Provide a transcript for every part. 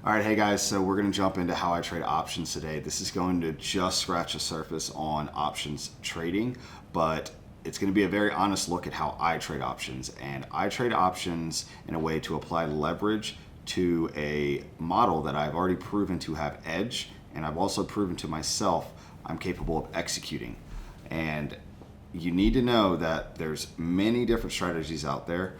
All right, hey guys, so we're gonna jump into how I trade options today. This is going to just scratch the surface on options trading, but it's gonna be a very honest look at how I trade options. And I trade options in a way to apply leverage to a model that I've already proven to have edge, and I've also proven to myself I'm capable of executing. And you need to know that there's many different strategies out there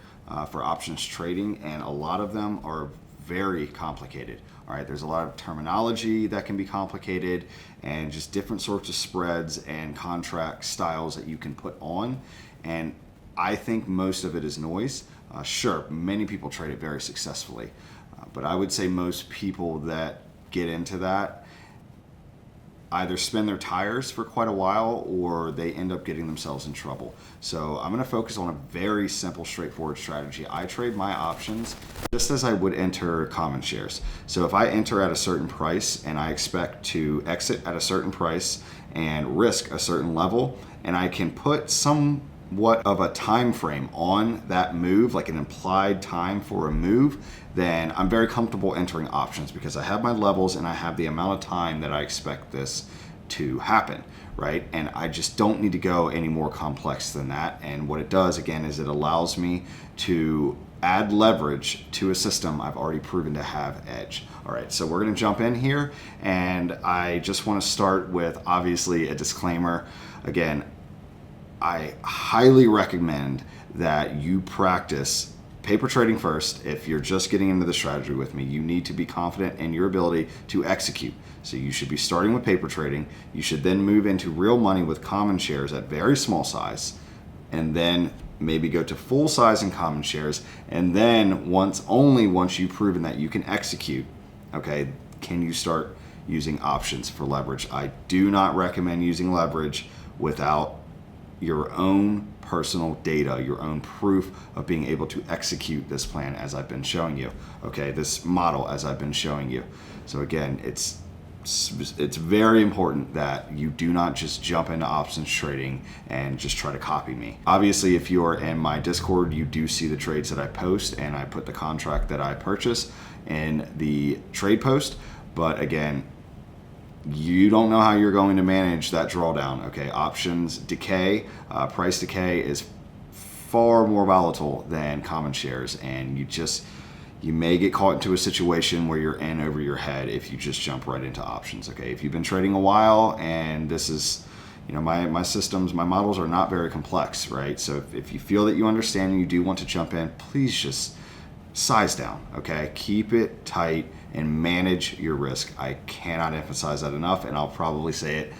for options trading, and a lot of them are very complicated. All right, there's a lot of terminology that can be complicated and just different sorts of spreads and contract styles that you can put on. And I think most of it is noise. Sure, many people trade it very successfully, but I would say most people that get into that either spin their tires for quite a while or they end up getting themselves in trouble. So I'm gonna focus on a very simple, straightforward strategy. I trade my options just as I would enter common shares. So if I enter at a certain price and I expect to exit at a certain price and risk a certain level, and I can put somewhat of a time frame on that move, like an implied time for a move, then I'm very comfortable entering options because I have my levels and I have the amount of time that I expect this to happen, right? And I just don't need to go any more complex than that. And what it does, again, is it allows me to add leverage to a system I've already proven to have edge. All right, so we're gonna jump in here, and I just wanna start with obviously a disclaimer. Again, I highly recommend that you practice paper trading first. If you're just getting into the strategy with me, you need to be confident in your ability to execute. So you should be starting with paper trading. You should then move into real money with common shares at very small size, and then maybe go to full size in common shares. And then once you've proven that you can execute, okay, can you start using options for leverage? I do not recommend using leverage without your own personal data, your own proof of being able to execute this plan as I've been showing you, okay, this model as I've been showing you. So again, it's very important that you do not just jump into options trading and just try to copy me. Obviously, if you're in my Discord, you do see the trades that I post, and I put the contract that I purchase in the trade post. But again, you don't know how you're going to manage that drawdown, okay? Options decay, price decay is far more volatile than common shares, and you may get caught into a situation where you're in over your head if you just jump right into options, okay? If you've been trading a while, and this is, you know, my systems, my models are not very complex, right? So if you feel that you understand and you do want to jump in, please just size down, okay? Keep it tight and manage your risk. I cannot emphasize that enough, and I'll probably say it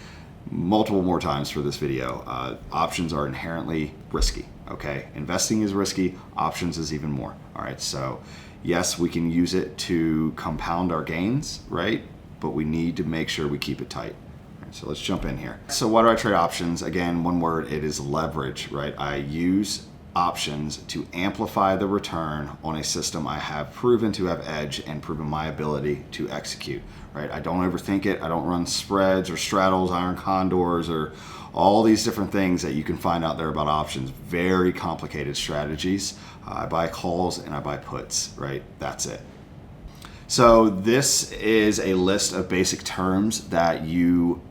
multiple more times for this video. Options are inherently risky, okay? Investing is risky, options is even more, all right? So yes, we can use it to compound our gains, right? But we need to make sure we keep it tight. All right, so let's jump in here. So why do I trade options? Again, one word, it is leverage, right? I use options to amplify the return on a system I have proven to have edge and proven my ability to execute, right? I don't overthink it. I don't run spreads or straddles, iron condors, or all these different things that you can find out there about options. Very complicated strategies. I buy calls and I buy puts, right? That's it. So this is a list of basic terms that you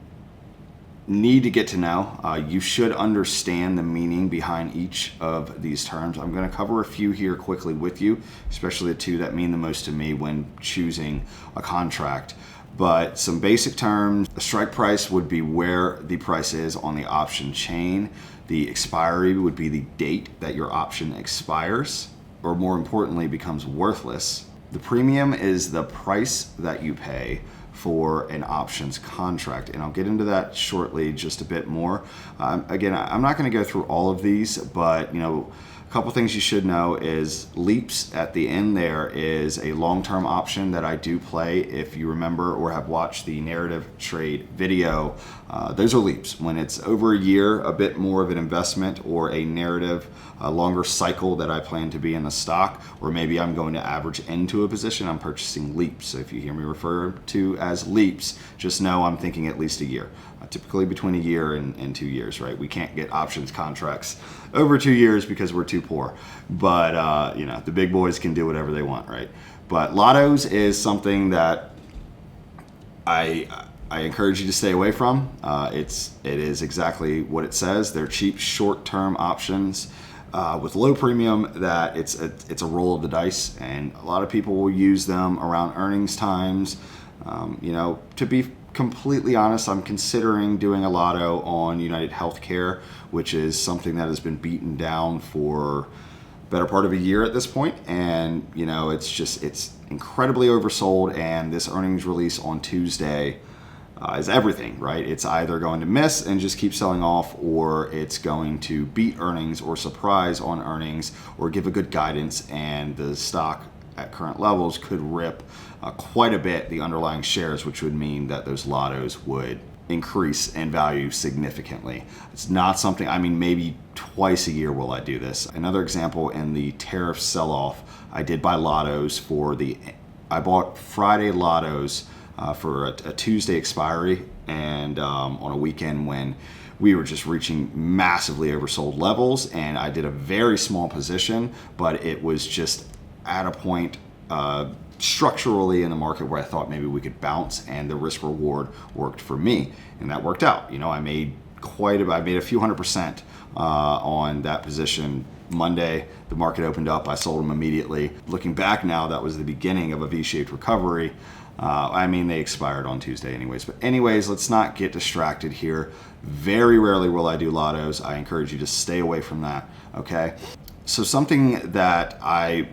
need to get to know. You should understand the meaning behind each of these terms. I'm going to cover a few here quickly with you, especially the two that mean the most to me when choosing a contract. But some basic terms: a strike price would be where the price is on the option chain. The expiry would be the date that your option expires, or more importantly, becomes worthless. The premium is the price that you pay for an options contract, and I'll get into that shortly just a bit more. Again, I'm not going to go through all of these, but you know, a couple things you should know is leaps at the end. There is a long-term option that I do play. If you remember or have watched the narrative trade video, those are leaps. When it's over a year, a bit more of an investment, or a narrative, a longer cycle that I plan to be in the stock, or maybe I'm going to average into a position, I'm purchasing leaps. So if you hear me refer to as leaps, just know I'm thinking at least a year. Typically between a year and 2 years, right? We can't get options contracts over 2 years because we're too poor. But you know, the big boys can do whatever they want, right? But lottos is something that I encourage you to stay away from. It is exactly what it says. They're cheap, short-term options with low premium. That it's a roll of the dice, and a lot of people will use them around earnings times. To be completely honest, I'm considering doing a lotto on United Healthcare, which is something that has been beaten down for better part of a year at this point, and it's incredibly oversold, and this earnings release on Tuesday is everything, right? It's either going to miss and just keep selling off, or it's going to beat earnings or surprise on earnings or give a good guidance, and the stock at current levels could rip quite a bit the underlying shares, which would mean that those lottos would increase in value significantly. It's not something, maybe twice a year will I do this. Another example, in the tariff sell-off, I did buy lottos I bought Friday lottos for a Tuesday expiry, and on a weekend when we were just reaching massively oversold levels, and I did a very small position, but it was just at a point structurally in the market where I thought maybe we could bounce, and the risk reward worked for me, and that worked out. I made a few 100% on that position. Monday, the market opened up, I sold them immediately. Looking back now, that was the beginning of a V-shaped recovery. They expired on Tuesday anyways. But anyways, let's not get distracted here. Very rarely will I do lottos. I encourage you to stay away from that, okay? So something that I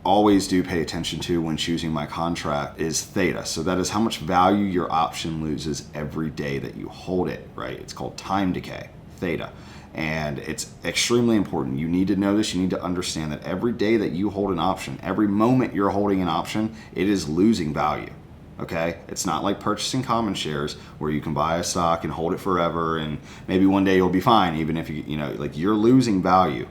always do pay attention to when choosing my contract is theta. So that is how much value your option loses every day that you hold it, right? It's called time decay, theta. And it's extremely important. You need to know this. You need to understand that every day that you hold an option, every moment you're holding an option, it is losing value. Okay? It's not like purchasing common shares where you can buy a stock and hold it forever, and maybe one day you'll be fine, even if you're losing value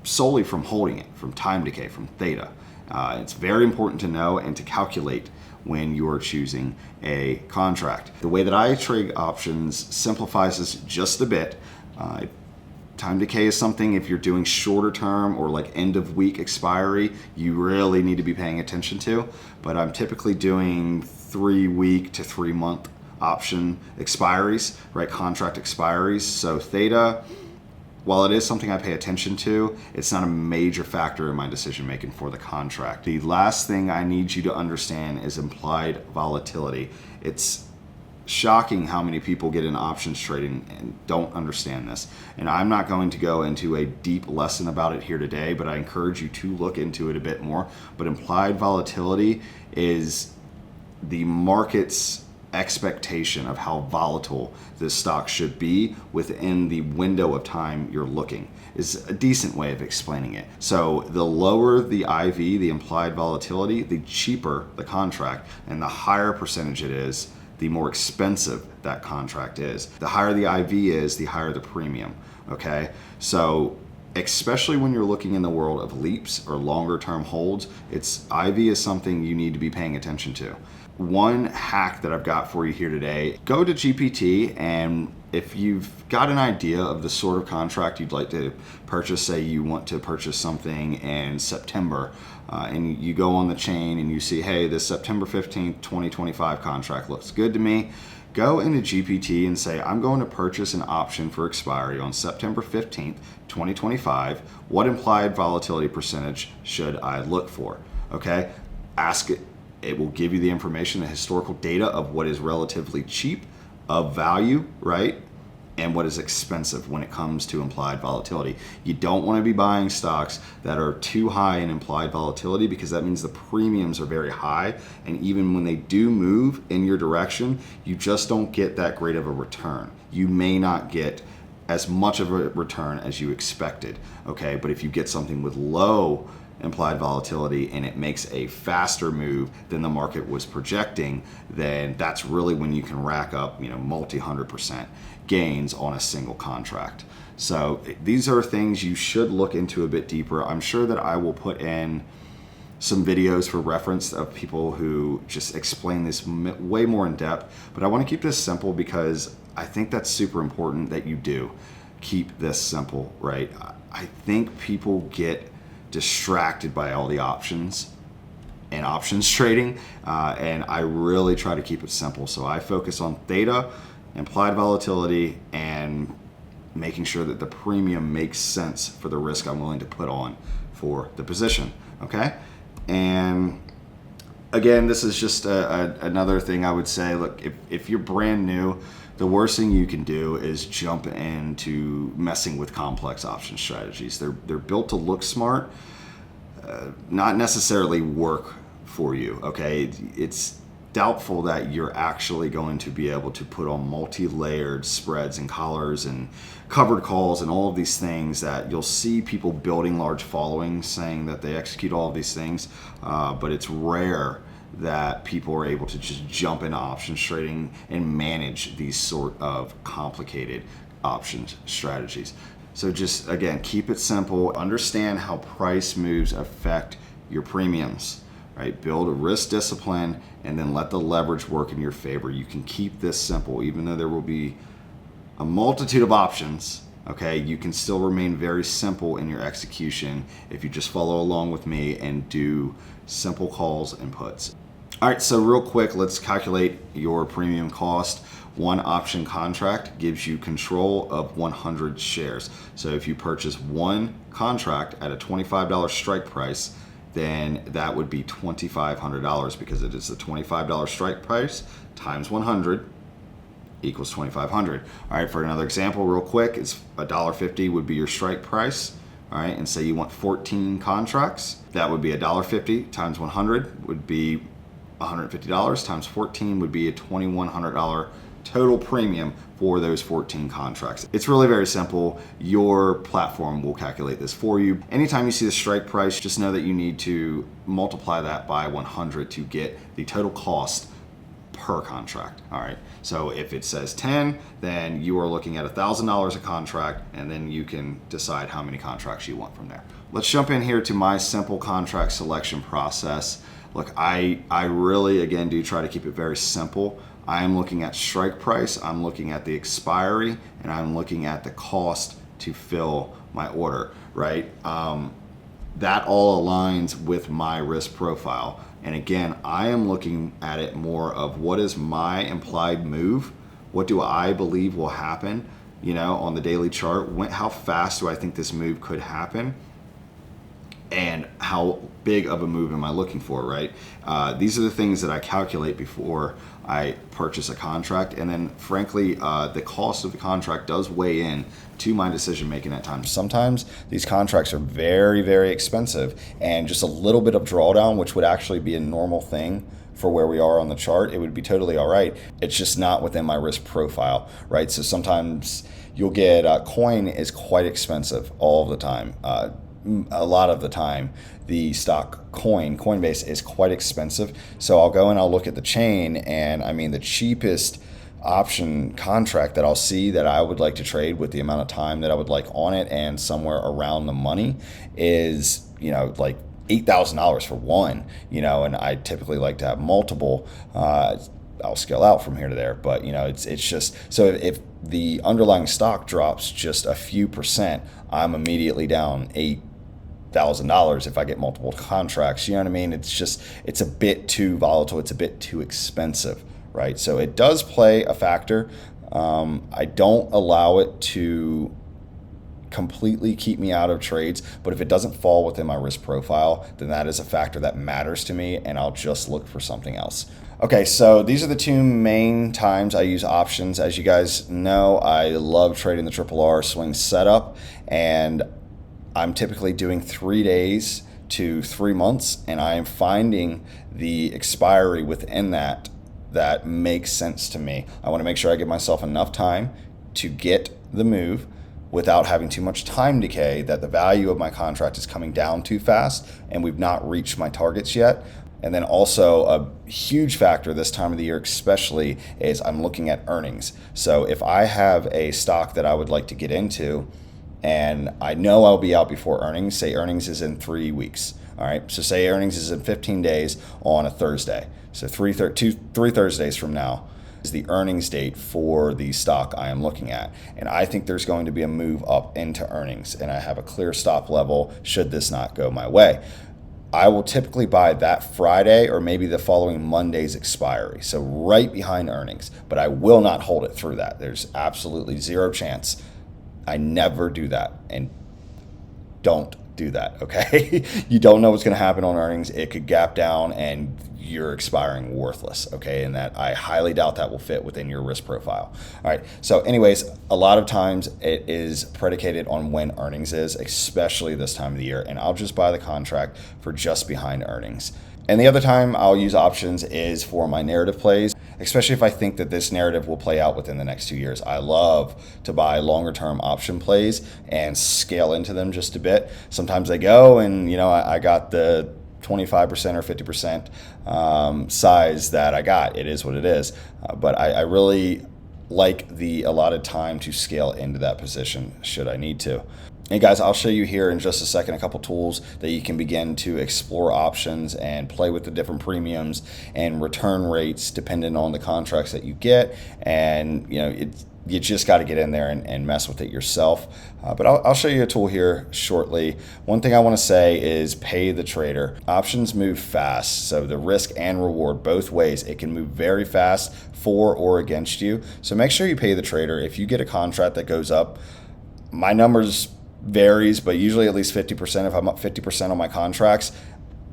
solely from holding it, from time decay, from theta. It's very important to know and to calculate when you're choosing a contract. The way that I trade options simplifies this just a bit. Time decay is something, if you're doing shorter term or like end of week expiry, you really need to be paying attention to. But I'm typically doing 3 week to 3 month option expiries, right? Contract expiries. So theta, while it is something I pay attention to, it's not a major factor in my decision making for the contract. The last thing I need you to understand is implied volatility. It's shocking how many people get in options trading and don't understand this. And I'm not going to go into a deep lesson about it here today, but I encourage you to look into it a bit more. But implied volatility is the market's expectation of how volatile this stock should be within the window of time you're looking, is a decent way of explaining it. So the lower the IV, the implied volatility, the cheaper the contract, and the higher percentage it is, the more expensive that contract is. The higher the IV is, the higher the premium, okay? So especially when you're looking in the world of leaps or longer term holds, IV is something you need to be paying attention to. One hack that I've got for you here today, go to GPT, and if you've got an idea of the sort of contract you'd like to purchase, say you want to purchase something in September, and you go on the chain and you see, hey, this September 15th, 2025 contract looks good to me. Go into GPT and say, I'm going to purchase an option for expiry on September 15th, 2025. What implied volatility percentage should I look for? Okay, ask it. It will give you the information, the historical data of what is relatively cheap, of value, right? And what is expensive when it comes to implied volatility. You don't want to be buying stocks that are too high in implied volatility, because that means the premiums are very high. And even when they do move in your direction, you just don't get that great of a return. You may not get as much of a return as you expected, okay? But if you get something with low implied volatility and it makes a faster move than the market was projecting, then that's really when you can rack up, multi 100% gains on a single contract. So these are things you should look into a bit deeper. I'm sure that I will put in some videos for reference of people who just explain this way more in depth, but I want to keep this simple because I think that's super important that you do keep this simple, right? I think people get distracted by all the options in options trading, and I really try to keep it simple. So I focus on theta, implied volatility, and making sure that the premium makes sense for the risk I'm willing to put on for the position. Okay, and again, this is just another thing I would say. Look, if you're brand new, the worst thing you can do is jump into messing with complex option strategies. They're built to look smart, not necessarily work for you. Okay, it's doubtful that you're actually going to be able to put on multi-layered spreads and collars and covered calls and all of these things that you'll see people building large followings saying that they execute all of these things, but it's rare that people are able to just jump into options trading and manage these sort of complicated options strategies. So just, again, keep it simple. Understand how price moves affect your premiums, right? Build a risk discipline and then let the leverage work in your favor. You can keep this simple, even though there will be a multitude of options. Okay, you can still remain very simple in your execution if you just follow along with me and do simple calls and puts. All right, so real quick, let's calculate your premium cost. One option contract gives you control of 100 shares. So if you purchase one contract at a $25 strike price, then that would be $2,500 because it is the $25 strike price times 100 equals 2,500. All right, for another example, real quick, it's $1.50 would be your strike price. All right, and say you want 14 contracts, that would be $1.50 times 100 would be $150 times 14 would be a $2,100 total premium for those 14 contracts. It's really very simple. Your platform will calculate this for you. Anytime you see the strike price, just know that you need to multiply that by 100 to get the total cost per contract. All right, so if it says 10, then you are looking at $1,000 a contract, and then you can decide how many contracts you want from there. Let's jump in here to my simple contract selection process. Look, I really, again, do try to keep it very simple. I am looking at strike price, I'm looking at the expiry, and I'm looking at the cost to fill my order, right? That all aligns with my risk profile. And again, I am looking at it more of what is my implied move? What do I believe will happen, on the daily chart? How fast do I think this move could happen? And how big of a move am I looking for, right? These are the things that I calculate before I purchase a contract. And then frankly, the cost of the contract does weigh in to my decision making at times. Sometimes these contracts are very, very expensive, and just a little bit of drawdown, which would actually be a normal thing for where we are on the chart, it would be totally all right. It's just not within my risk profile, right? So sometimes you'll get coin is quite expensive all of the time. A lot of the time, the stock Coinbase is quite expensive. So I'll go and I'll look at the chain, and I mean the cheapest option contract that I'll see that I would like to trade with the amount of time that I would like on it and somewhere around the money is, like $8,000 for one, and I typically like to have multiple. I'll scale out from here to there, but it's just, so if the underlying stock drops just a few percent, I'm immediately down $8,000 if I get multiple contracts. You know what I mean? It's a bit too volatile. It's a bit too expensive, right? So it does play a factor. I don't allow it to completely keep me out of trades, but if it doesn't fall within my risk profile, then that is a factor that matters to me, and I'll just look for something else. Okay, so these are the two main times I use options. As you guys know, I love trading the triple R swing setup, and I'm typically doing 3 days to 3 months, and I am finding the expiry within that makes sense to me. I want to make sure I give myself enough time to get the move without having too much time decay, that the value of my contract is coming down too fast and we've not reached my targets yet. And then also a huge factor this time of the year especially is I'm looking at earnings. So if I have a stock that I would like to get into and I know I'll be out before earnings, say earnings is in 3 weeks. All right, so say earnings is in 15 days on a Thursday. So three Thursdays from now is the earnings date for the stock I am looking at. And I think there's going to be a move up into earnings, and I have a clear stop level should this not go my way. I will typically buy that Friday or maybe the following Monday's expiry. So right behind earnings, but I will not hold it through that. There's absolutely zero chance. I never do that, and don't do that, okay? You don't know what's going to happen on earnings. It could gap down and you're expiring worthless, okay? And that I highly doubt that will fit within your risk profile. All right, so anyways, a lot of times it is predicated on when earnings is, especially this time of the year, and I'll just buy the contract for just behind earnings. And the other time I'll use options is for my narrative plays, especially if I think that this narrative will play out within the next 2 years. I love to buy longer term option plays and scale into them just a bit. Sometimes I go and, I got the 25% or 50% size that I got. It is what it is. But I really like the allotted time to scale into that position should I need to. And guys, I'll show you here in just a second a couple tools that you can begin to explore options and play with the different premiums and return rates depending on the contracts that you get. And you just got to get in there and mess with it yourself. But I'll show you a tool here shortly. One thing I want to say is pay the trader. Options move fast, so the risk and reward both ways. It can move very fast for or against you. So make sure you pay the trader. If you get a contract that goes up, my numbers varies, but usually at least 50%. If I'm up 50% on my contracts,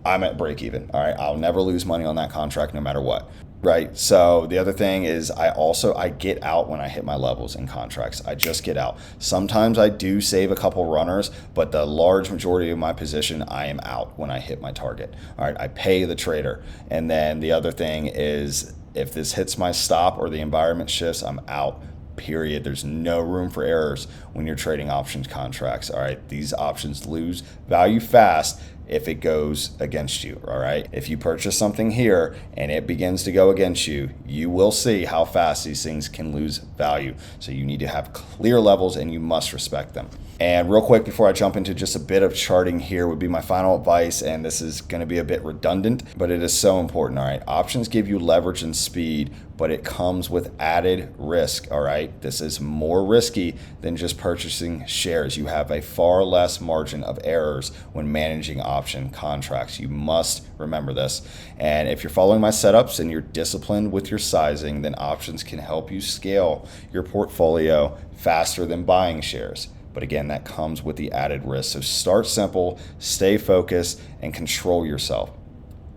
I'm at break even. All right, I'll never lose money on that contract no matter what. Right. So the other thing is I get out when I hit my levels in contracts. I just get out. Sometimes I do save a couple runners, but the large majority of my position, I am out when I hit my target. All right. I pay the trader. And then the other thing is if this hits my stop or the environment shifts, I'm out. Period. There's no room for errors when you're trading options contracts. All right. These options lose value fast if it goes against you. All right. If you purchase something here and it begins to go against you, you will see how fast these things can lose value. So you need to have clear levels and you must respect them. And real quick, before I jump into just a bit of charting here would be my final advice. And this is going to be a bit redundant, but it is so important. All right. Options give you leverage and speed, but it comes with added risk. All right. This is more risky than just purchasing shares. You have a far less margin of errors when managing option contracts. You must remember this. And if you're following my setups and you're disciplined with your sizing, then options can help you scale your portfolio faster than buying shares. But again, that comes with the added risk. So start simple, stay focused, and control yourself.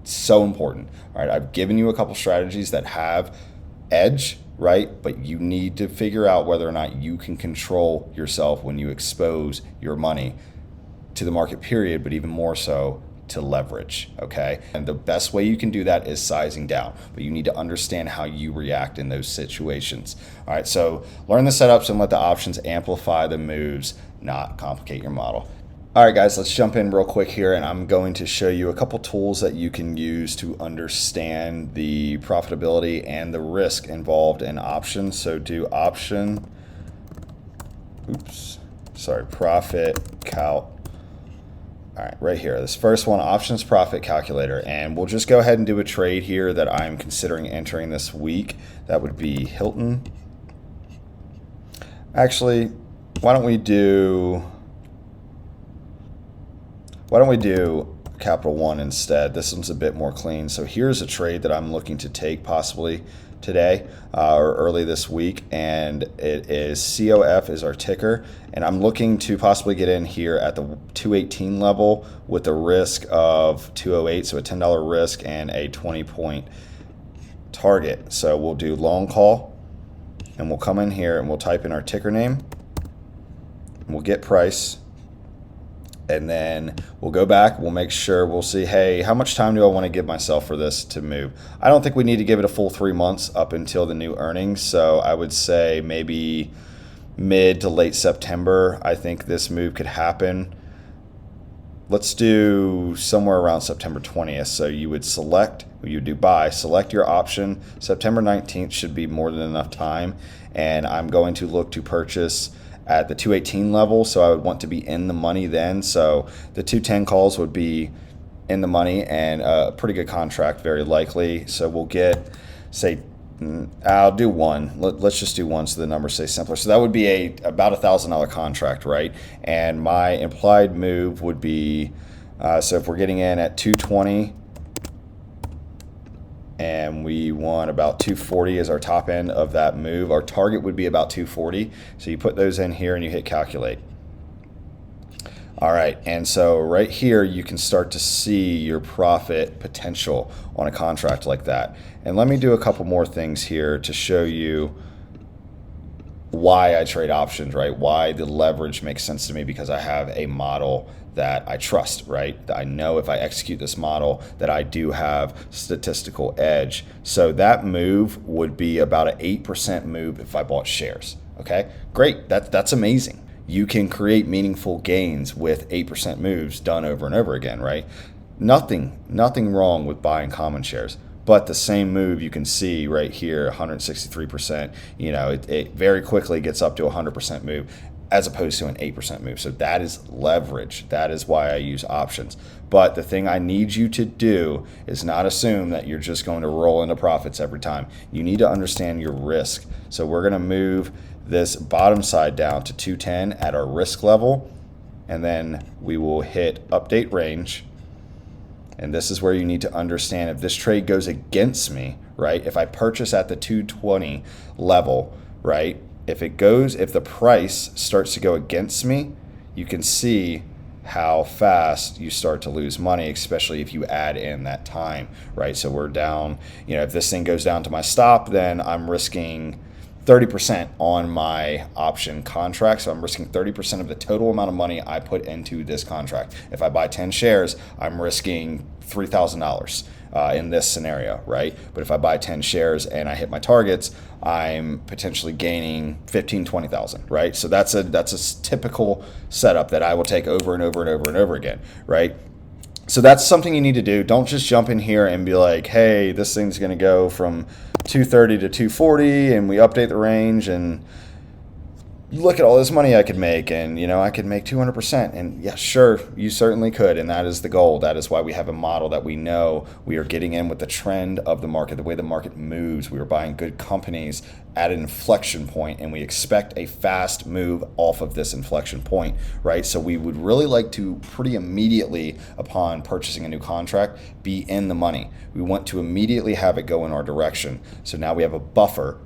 It's so important. All right, I've given you a couple strategies that have edge, right? But you need to figure out whether or not you can control yourself when you expose your money to the market period, but even more so to leverage, okay? And the best way you can do that is sizing down, but you need to understand how you react in those situations. All right, so learn the setups and let the options amplify the moves, not complicate your model. All right, guys, let's jump in real quick here, and I'm going to show you a couple tools that you can use to understand the profitability and the risk involved in options. So do profit calc. All right, right here, this first one, options profit calculator, and we'll just go ahead and do a trade here that I'm considering entering this week. That would be Hilton. Actually, why don't we do Capital One instead? This one's a bit more clean. So here's a trade that I'm looking to take possibly today or early this week, and it is COF is our ticker, and I'm looking to possibly get in here at the 218 level with a risk of 208, so a $10 risk and a 20-point target. So we'll do long call, and we'll come in here and we'll type in our ticker name, and we'll get price. And then we'll go back, we'll make sure, we'll see, hey, how much time do I want to give myself for this to move? I don't think we need to give it a full 3 months up until the new earnings. So I would say maybe mid to late September, I think this move could happen. Let's do somewhere around September 20th. So you would do buy, select your option. September 19th should be more than enough time. And I'm going to look to purchase at the 218 level, so I would want to be in the money then. So the 210 calls would be in the money and a pretty good contract, very likely. So we'll get, say, I'll do one. Let's just do one so the numbers stay simpler. So that would be about $1,000 contract, right? And my implied move would be So if we're getting in at 220 and we want about 240 as our top end of that move, our target would be about 240. So you put those in here and you hit calculate. All right, and so right here you can start to see your profit potential on a contract like that. And let me do a couple more things here to show you why I trade options, right? Why the leverage makes sense to me, because I have a model that I trust, right? That I know if I execute this model that I do have statistical edge. So that move would be about an 8% move if I bought shares, okay? Great, that's amazing. You can create meaningful gains with 8% moves done over and over again, right? Nothing wrong with buying common shares. But the same move you can see right here, 163%, it very quickly gets up to a 100% move as opposed to an 8% move. So that is leverage. That is why I use options. But the thing I need you to do is not assume that you're just going to roll into profits every time. You need to understand your risk. So we're going to move this bottom side down to 210 at our risk level, and then we will hit update range. And this is where you need to understand if this trade goes against me, right? If I purchase at the 220 level, right? If the price starts to go against me, you can see how fast you start to lose money, especially if you add in that time, right? So we're down, if this thing goes down to my stop, then I'm risking 30% on my option contract. So I'm risking 30% of the total amount of money I put into this contract. If I buy 10 shares, I'm risking $3,000 in this scenario, right? But if I buy 10 shares and I hit my targets, I'm potentially gaining 15, 20,000, right? So that's a typical setup that I will take over and over and over and over again, right? So that's something you need to do. Don't just jump in here and be like, hey, this thing's going to go from 230 to 240 and we update the range and look at all this money I could make, and I could make 200%. And yeah, sure, you certainly could, and that is the goal. That is why we have a model that we know we are getting in with the trend of the market, the way the market moves. We are buying good companies at an inflection point, and we expect a fast move off of this inflection point, right? So we would really like to pretty immediately upon purchasing a new contract be in the money. We want to immediately have it go in our direction. So now we have a buffer.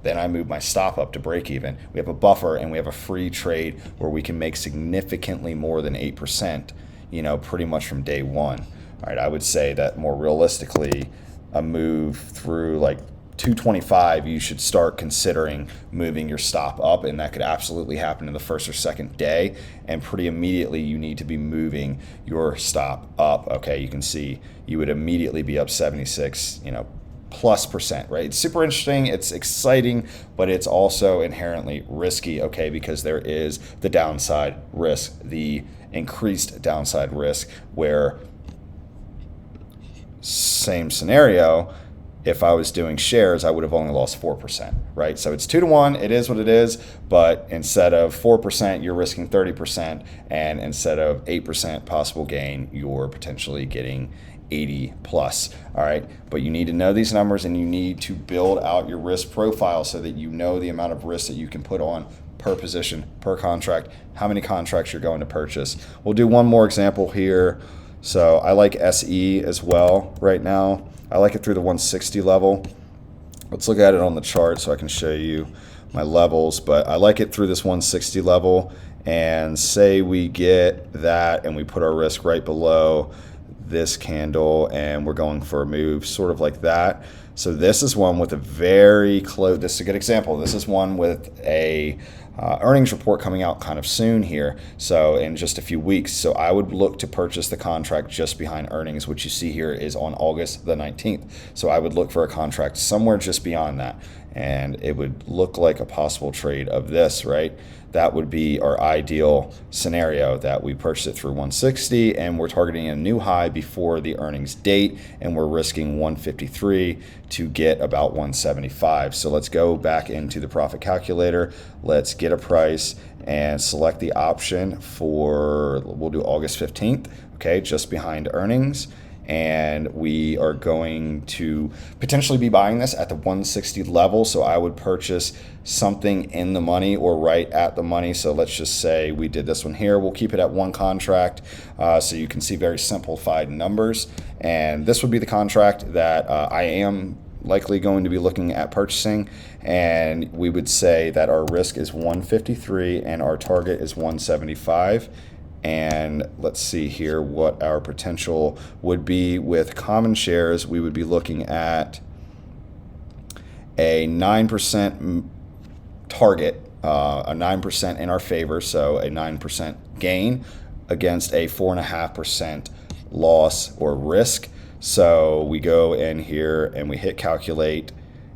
Then I move my stop up to break even. We have a buffer and we have a free trade where we can make significantly more than 8%, pretty much from day one. All right, I would say that more realistically, a move through like 225, you should start considering moving your stop up, and that could absolutely happen in the first or second day. And pretty immediately, you need to be moving your stop up. Okay, you can see you would immediately be up 76, plus percent, right? It's super interesting, it's exciting, but it's also inherently risky, okay, because there is the downside risk, the increased downside risk, where same scenario, if I was doing shares, I would have only lost 4%, right? So it's 2-to-1, it is what it is, but instead of 4%, you're risking 30%, and instead of 8% possible gain, you're potentially getting 80 plus. All right, but you need to know these numbers, and you need to build out your risk profile so that you know the amount of risk that you can put on per position, per contract, how many contracts you're going to purchase. We'll do one more example here. So I like SE as well right now. I like it through the 160 level. Let's look at it on the chart so I can show you my levels, but I like it through this 160 level, and say we get that and we put our risk right below this candle and we're going for a move sort of like that. So this is one with a very close, this is a good example. This is one with a earnings report coming out kind of soon here, so in just a few weeks. So I would look to purchase the contract just behind earnings, which you see here is on August the 19th. So I would look for a contract somewhere just beyond that, and it would look like a possible trade of this, right? That would be our ideal scenario, that we purchase it through 160 and we're targeting a new high before the earnings date, and we're risking 153 to get about 175. So let's go back into the profit calculator. Let's get a price and select the option for, we'll do August 15th, okay, just behind earnings. and we are going to potentially be buying this at the 160 level. So I would purchase something in the money or right at the money. So let's just say we did this one here. We'll keep it at one contract so you can see very simplified numbers. And this would be the contract that I am likely going to be looking at purchasing, and we would say that our risk is 153 and our target is 175. And let's see here what our potential would be with common shares. We would be looking at a 9% target, a 9% in our favor, so a 9% gain against a 4.5% loss or risk. So we go in here and we hit calculate,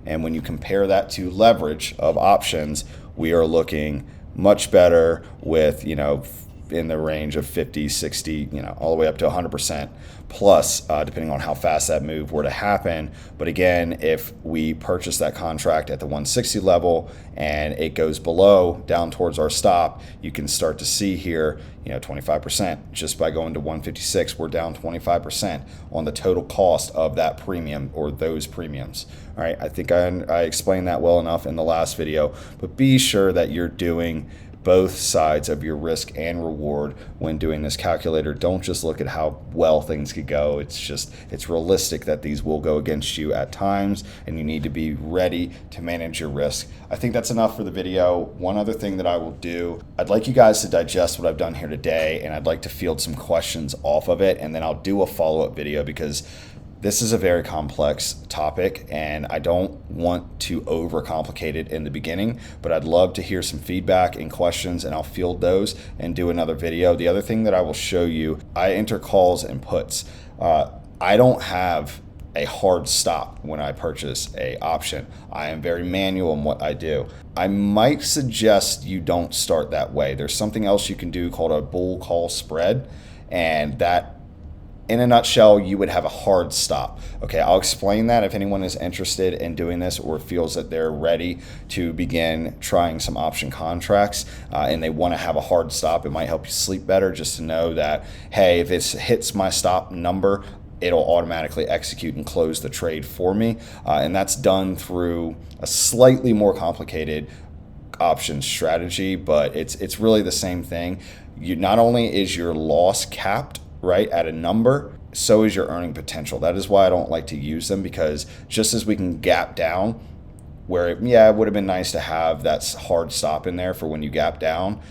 and when you compare that to leverage of options, we are looking much better with, in the range of 50, 60, all the way up to 100% plus, depending on how fast that move were to happen. But again, if we purchase that contract at the 160 level and it goes below down towards our stop, you can start to see here, 25%. Just by going to 156, we're down 25% on the total cost of that premium or those premiums. All right, I think I explained that well enough in the last video, but be sure that you're doing both sides of your risk and reward when doing this calculator. Don't just look at how well things could go. It's realistic that these will go against you at times, and you need to be ready to manage your risk. I think that's enough for the video. One other thing that I will do, I'd like you guys to digest what I've done here today, and I'd like to field some questions off of it, and then I'll do a follow-up video because this is a very complex topic, and I don't want to overcomplicate it in the beginning, but I'd love to hear some feedback and questions, and I'll field those and do another video. The other thing that I will show you, I enter calls and puts. I don't have a hard stop when I purchase a option. I am very manual in what I do. I might suggest you don't start that way. There's something else you can do called a bull call spread, and that, in a nutshell, you would have a hard stop. Okay, I'll explain that if anyone is interested in doing this or feels that they're ready to begin trying some option contracts and they want to have a hard stop. It might help you sleep better just to know that, hey, if it hits my stop number, it'll automatically execute and close the trade for me. And that's done through a slightly more complicated option strategy, but it's really the same thing. Not only is your loss capped, right, at a number, so is your earning potential. That is why I don't like to use them, because just as we can gap down, where it would have been nice to have that hard stop in there for when you gap down.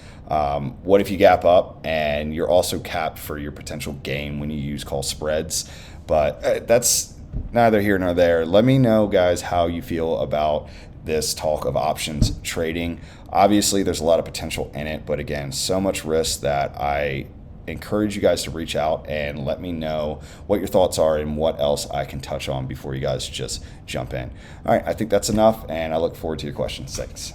What if you gap up and you're also capped for your potential gain when you use call spreads? But that's neither here nor there. Let me know, guys, how you feel about this talk of options trading. Obviously, there's a lot of potential in it, but again, so much risk that I encourage you guys to reach out and let me know what your thoughts are and what else I can touch on before you guys just jump in. All right, I think that's enough, and I look forward to your questions. Thanks.